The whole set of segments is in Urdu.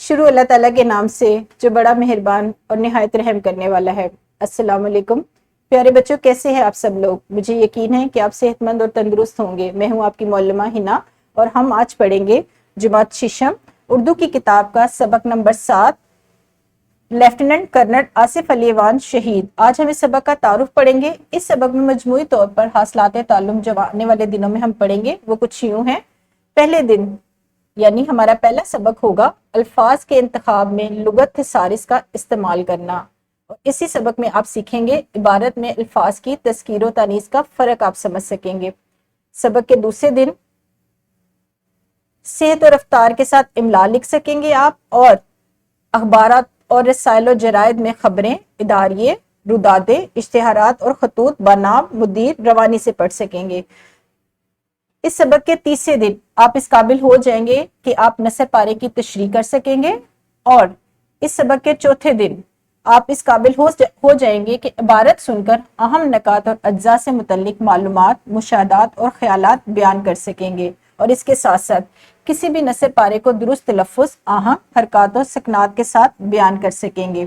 شروع اللہ تعالیٰ کے نام سے جو بڑا مہربان اور نہایت رحم کرنے والا ہے۔ السلام علیکم پیارے بچوں، کیسے ہیں آپ سب لوگ؟ مجھے یقین ہے کہ آپ صحت مند اور تندرست ہوں گے۔ میں ہوں آپ کی معلمہ ہنا اور ہم آج پڑھیں گے جماعت ششم اردو کی کتاب کا سبق نمبر 7، لیفٹیننٹ کرنل آصف علی وان شہید۔ آج ہم اس سبق کا تعارف پڑھیں گے۔ اس سبق میں مجموعی طور پر حاصلات تعلم جو آنے والے دنوں میں ہم پڑھیں گے وہ کچھ یوں ہیں۔ پہلے دن یعنی ہمارا پہلا سبق ہوگا الفاظ کے انتخاب میں لغت تھیسارس کا استعمال کرنا، اور اسی سبق میں آپ سیکھیں گے عبارت میں الفاظ کی تذکیر و تانیث کا فرق آپ سمجھ سکیں گے۔ سبق کے دوسرے دن صحت و رفتار کے ساتھ املا لکھ سکیں گے آپ، اور اخبارات اور رسائل و جرائد میں خبریں، اداریے، رودادیں، اشتہارات اور خطوط بنام مدیر روانی سے پڑھ سکیں گے۔ اس سبق کے تیسرے دن آپ اس قابل ہو جائیں گے کہ آپ نثر پارے کی تشریح کر سکیں گے، اور اس سبق کے چوتھے دن آپ اس قابل ہو جائیں گے کہ عبارت سن کر اہم نکات اور اجزاء سے متعلق معلومات، مشاہدات اور خیالات بیان کر سکیں گے، اور اس کے ساتھ ساتھ کسی بھی نثر پارے کو درست تلفظ، اہم حرکات اور سکنات کے ساتھ بیان کر سکیں گے۔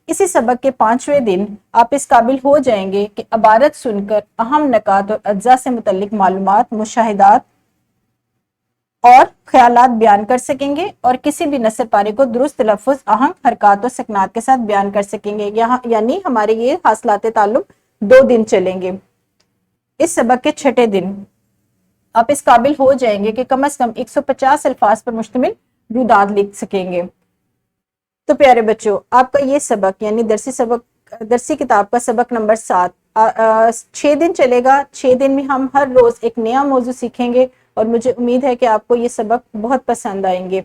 اسی سبق کے پانچویں دن آپ اس قابل ہو جائیں گے کہ عبارت سن کر اہم نکات اور اجزاء سے متعلق معلومات، مشاہدات اور خیالات بیان کر سکیں گے، اور کسی بھی نثر پارے کو درست تلفظ، اہم حرکات اور سکنات کے ساتھ بیان کر سکیں گے۔ یعنی ہمارے یہ حاصلات تعلم 2 دن چلیں گے۔ اس سبق کے چھٹے دن آپ اس قابل ہو جائیں گے کہ کم از کم 150 الفاظ پر مشتمل روداد لکھ سکیں گے۔ تو پیارے بچوں، آپ کا یہ سبق یعنی درسی کتاب کا سبق نمبر 7 6 دن چلے گا۔ 6 دن میں ہم ہر روز ایک نیا موضوع سیکھیں گے، اور مجھے امید ہے کہ آپ کو یہ سبق بہت پسند آئیں گے۔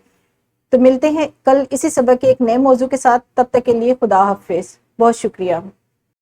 تو ملتے ہیں کل اسی سبق کے ایک نئے موضوع کے ساتھ، تب تک کے لیے خدا حافظ۔ بہت شکریہ۔